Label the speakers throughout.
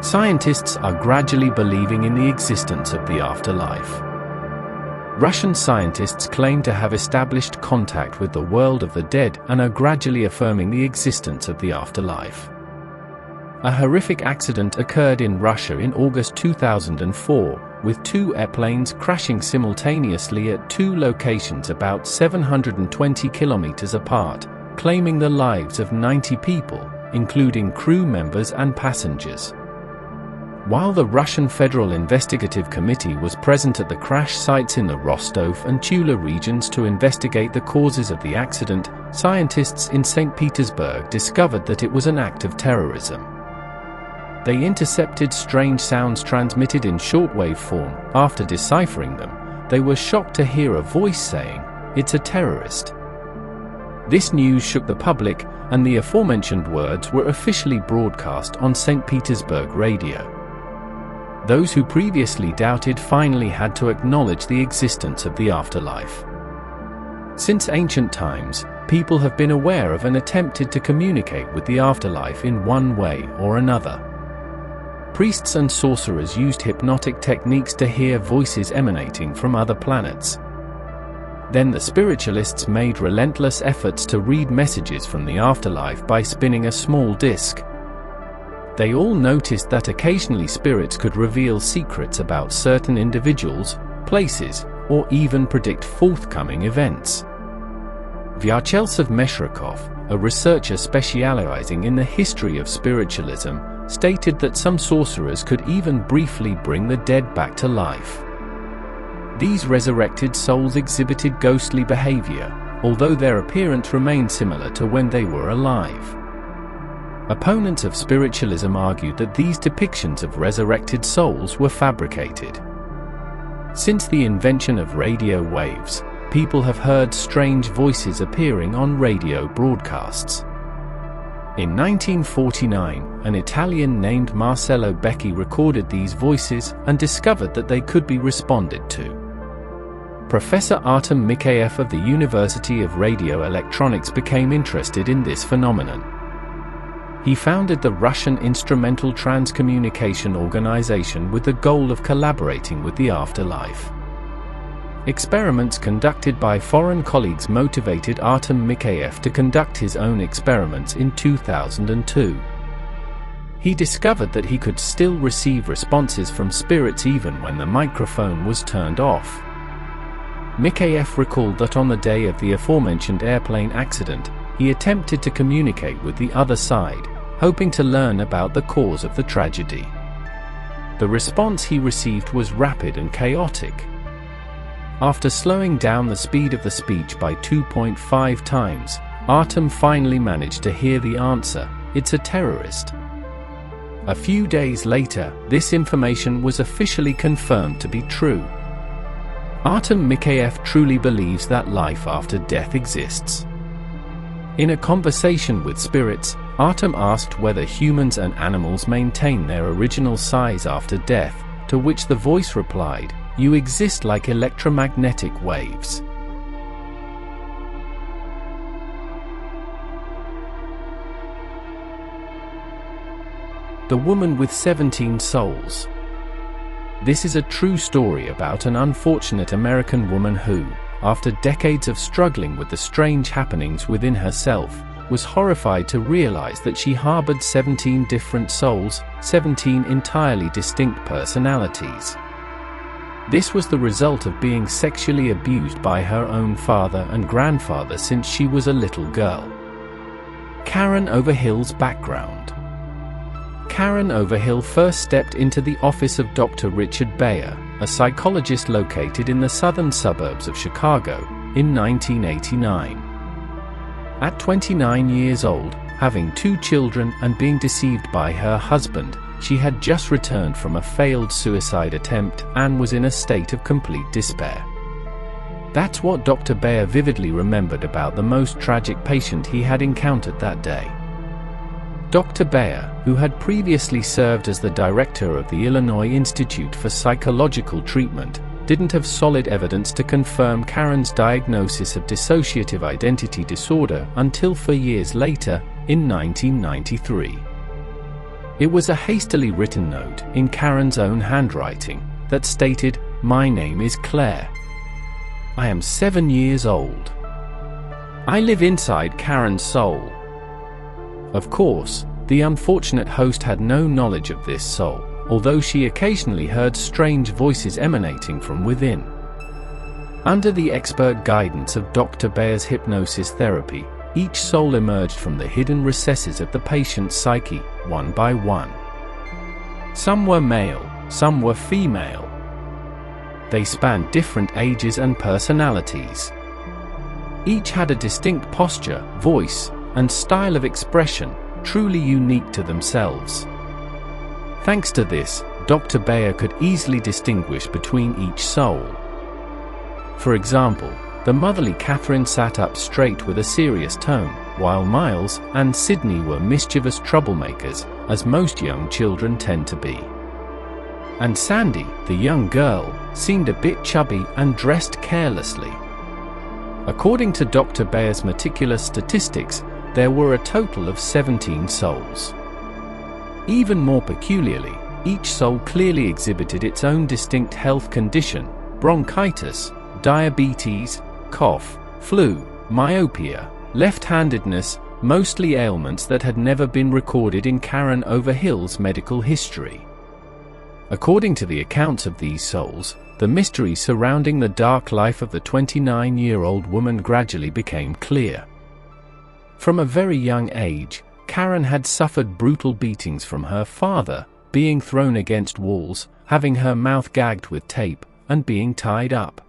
Speaker 1: Scientists are gradually believing in the existence of the afterlife. Russian scientists claim to have established contact with the world of the dead and are gradually affirming the existence of the afterlife. A horrific accident occurred in Russia in August 2004, with two airplanes crashing simultaneously at two locations about 720 kilometers apart, claiming the lives of 90 people, including crew members and passengers. While the Russian Federal Investigative Committee was present at the crash sites in the Rostov and Tula regions to investigate the causes of the accident, scientists in St. Petersburg discovered that it was an act of terrorism. They intercepted strange sounds transmitted in shortwave form. After deciphering them, they were shocked to hear a voice saying, "It's a terrorist." This news shook the public, and the aforementioned words were officially broadcast on St. Petersburg radio. Those who previously doubted finally had to acknowledge the existence of the afterlife. Since ancient times, people have been aware of and attempted to communicate with the afterlife in one way or another. Priests and sorcerers used hypnotic techniques to hear voices emanating from other planets. Then the spiritualists made relentless efforts to read messages from the afterlife by spinning a small disc. They all noticed that occasionally spirits could reveal secrets about certain individuals, places, or even predict forthcoming events. Vyacheslav Meshrakov, a researcher specializing in the history of spiritualism, stated that some sorcerers could even briefly bring the dead back to life. These resurrected souls exhibited ghostly behavior, although their appearance remained similar to when they were alive. Opponents of spiritualism argued that these depictions of resurrected souls were fabricated. Since the invention of radio waves, people have heard strange voices appearing on radio broadcasts. In 1949, an Italian named Marcello Becchi recorded these voices and discovered that they could be responded to. Professor Artem Mikhaev of the University of Radio Electronics became interested in this phenomenon. He founded the Russian Instrumental Transcommunication Organization with the goal of collaborating with the afterlife. Experiments conducted by foreign colleagues motivated Artem Mikhaev to conduct his own experiments in 2002. He discovered that he could still receive responses from spirits even when the microphone was turned off. Mikhaev recalled that on the day of the aforementioned airplane accident, he attempted to communicate with the other side, hoping to learn about the cause of the tragedy. The response he received was rapid and chaotic. After slowing down the speed of the speech by 2.5 times, Artem finally managed to hear the answer, "It's a terrorist." A few days later, this information was officially confirmed to be true. Artem Mikhaev truly believes that life after death exists. In a conversation with spirits, Artem asked whether humans and animals maintain their original size after death, to which the voice replied, "You exist like electromagnetic waves." The Woman with 17 Souls. This is a true story about an unfortunate American woman who, after decades of struggling with the strange happenings within herself, was horrified to realize that she harbored 17 different souls, 17 entirely distinct personalities. This was the result of being sexually abused by her own father and grandfather since she was a little girl. Karen Overhill's background. Karen Overhill first stepped into the office of Dr. Richard Bayer, a psychologist located in the southern suburbs of Chicago, in 1989. At 29 years old, having 2 children and being deceived by her husband, she had just returned from a failed suicide attempt and was in a state of complete despair. That's what Dr. Bayer vividly remembered about the most tragic patient he had encountered that day. Dr. Bayer, who had previously served as the director of the Illinois Institute for Psychological Treatment, didn't have solid evidence to confirm Karen's diagnosis of dissociative identity disorder until 4 years later, in 1993. It was a hastily written note in Karen's own handwriting that stated, "My name is Claire. I am 7 years old. I live inside Karen's soul." Of course, the unfortunate host had no knowledge of this soul, although she occasionally heard strange voices emanating from within. Under the expert guidance of Dr. Bayer's hypnosis therapy, each soul emerged from the hidden recesses of the patient's psyche, one by one. Some were male, some were female. They spanned different ages and personalities. Each had a distinct posture, voice, and style of expression, truly unique to themselves. Thanks to this, Dr. Bayer could easily distinguish between each soul. For example, the motherly Catherine sat up straight with a serious tone, while Miles and Sydney were mischievous troublemakers, as most young children tend to be. And Sandy, the young girl, seemed a bit chubby and dressed carelessly. According to Dr. Bayer's meticulous statistics, there were a total of 17 souls. Even more peculiarly, each soul clearly exhibited its own distinct health condition: bronchitis, diabetes, cough, flu, myopia, left-handedness, mostly ailments that had never been recorded in Karen Overhill's medical history. According to the accounts of these souls, the mystery surrounding the dark life of the 29-year-old woman gradually became clear. From a very young age, Karen had suffered brutal beatings from her father, being thrown against walls, having her mouth gagged with tape, and being tied up.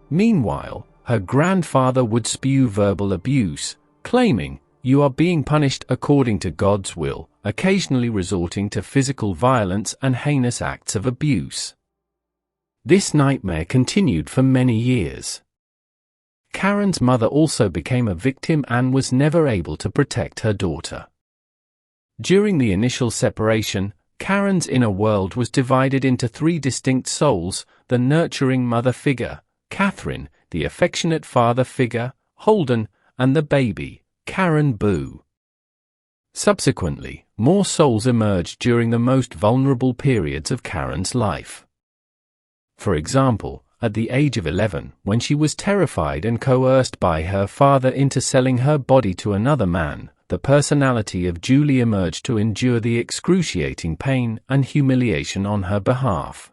Speaker 1: Meanwhile, her grandfather would spew verbal abuse, claiming, "You are being punished according to God's will," occasionally resorting to physical violence and heinous acts of abuse. This nightmare continued for many years. Karen's mother also became a victim and was never able to protect her daughter. During the initial separation, Karen's inner world was divided into 3 distinct souls: the nurturing mother figure, Catherine, the affectionate father figure, Holden, and the baby, Karen Boo. Subsequently, more souls emerged during the most vulnerable periods of Karen's life. For example, at the age of 11, when she was terrified and coerced by her father into selling her body to another man, the personality of Julie emerged to endure the excruciating pain and humiliation on her behalf.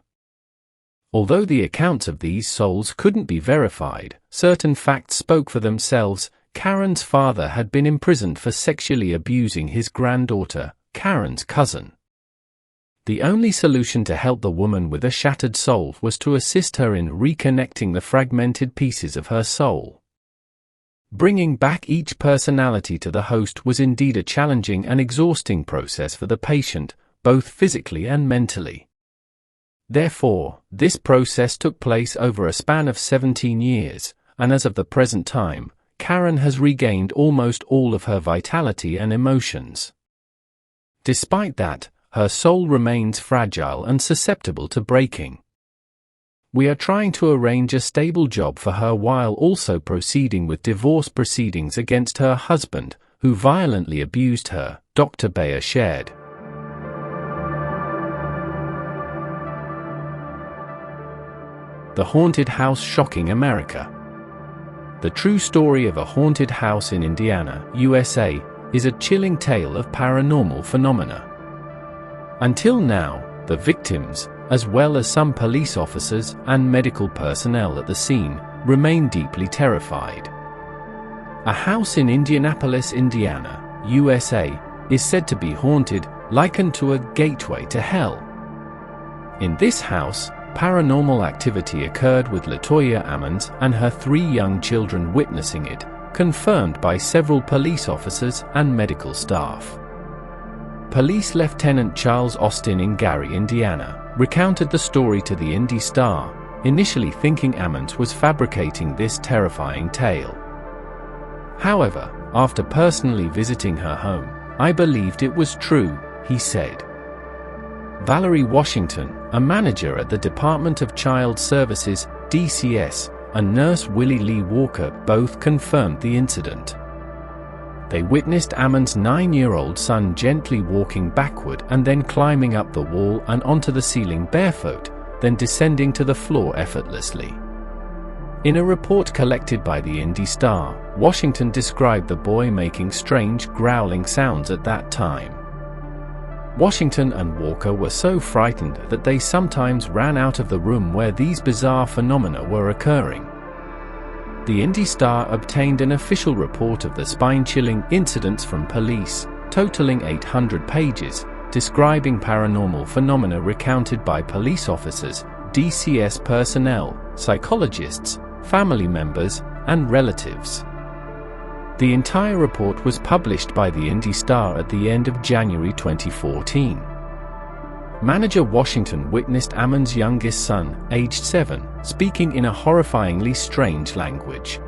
Speaker 1: Although the accounts of these souls couldn't be verified, certain facts spoke for themselves. Karen's father had been imprisoned for sexually abusing his granddaughter, Karen's cousin. The only solution to help the woman with a shattered soul was to assist her in reconnecting the fragmented pieces of her soul. Bringing back each personality to the host was indeed a challenging and exhausting process for the patient, both physically and mentally. Therefore, this process took place over a span of 17 years, and as of the present time, Karen has regained almost all of her vitality and emotions. Despite that, her soul remains fragile and susceptible to breaking. We are trying to arrange a stable job for her while also proceeding with divorce proceedings against her husband, who violently abused her, Dr. Bayer shared. The Haunted House Shocking America. The true story of a haunted house in Indiana, USA, is a chilling tale of paranormal phenomena. Until now, the victims, as well as some police officers and medical personnel at the scene, remain deeply terrified. A house in Indianapolis, Indiana, USA, is said to be haunted, likened to a gateway to hell. In this house, paranormal activity occurred with LaToya Ammons and her 3 young children witnessing it, confirmed by several police officers and medical staff. Police Lieutenant Charles Austin in Gary, Indiana, recounted the story to the Indy Star, initially thinking Ammons was fabricating this terrifying tale. However, after personally visiting her home, "I believed it was true," he said. Valerie Washington, a manager at the Department of Child Services, DCS, and nurse Willie Lee Walker both confirmed the incident. They witnessed Ammon's 9-year-old son gently walking backward and then climbing up the wall and onto the ceiling barefoot, then descending to the floor effortlessly. In a report collected by the Indy Star, Washington described the boy making strange growling sounds at that time. Washington and Walker were so frightened that they sometimes ran out of the room where these bizarre phenomena were occurring. The Indy Star obtained an official report of the spine-chilling incidents from police, totaling 800 pages, describing paranormal phenomena recounted by police officers, DCS personnel, psychologists, family members, and relatives. The entire report was published by the Indy Star at the end of January 2014. Manager Washington witnessed Ammon's youngest son, aged 7, speaking in a horrifyingly strange language.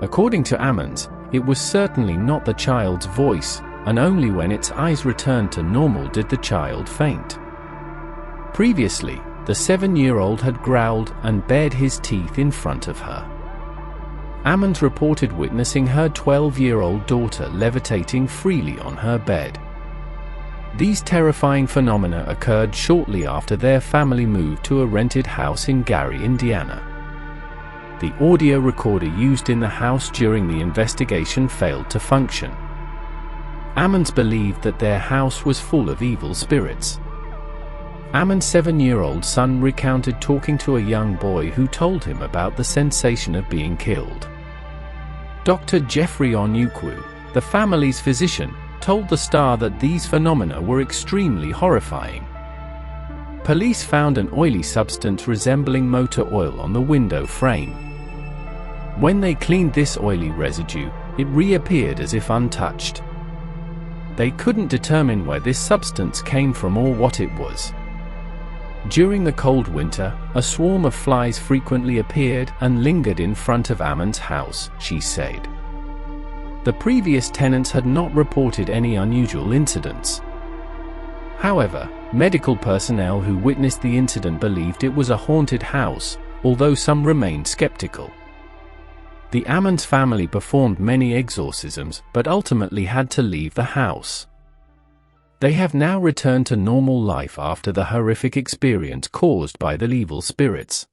Speaker 1: According to Ammons, it was certainly not the child's voice, and only when its eyes returned to normal did the child faint. Previously, the 7-year-old had growled and bared his teeth in front of her. Ammons reported witnessing her 12-year-old daughter levitating freely on her bed. These terrifying phenomena occurred shortly after their family moved to a rented house in Gary, Indiana. The audio recorder used in the house during the investigation failed to function. Ammons believed that their house was full of evil spirits. Ammon's 7-year-old son recounted talking to a young boy who told him about the sensation of being killed. Dr. Jeffrey Onukwu, the family's physician, told the Star that these phenomena were extremely horrifying. Police found an oily substance resembling motor oil on the window frame. When they cleaned this oily residue, it reappeared as if untouched. They couldn't determine where this substance came from or what it was. During the cold winter, a swarm of flies frequently appeared and lingered in front of Ammon's house, she said. The previous tenants had not reported any unusual incidents. However, medical personnel who witnessed the incident believed it was a haunted house, although some remained skeptical. The Ammons family performed many exorcisms but ultimately had to leave the house. They have now returned to normal life after the horrific experience caused by the evil spirits.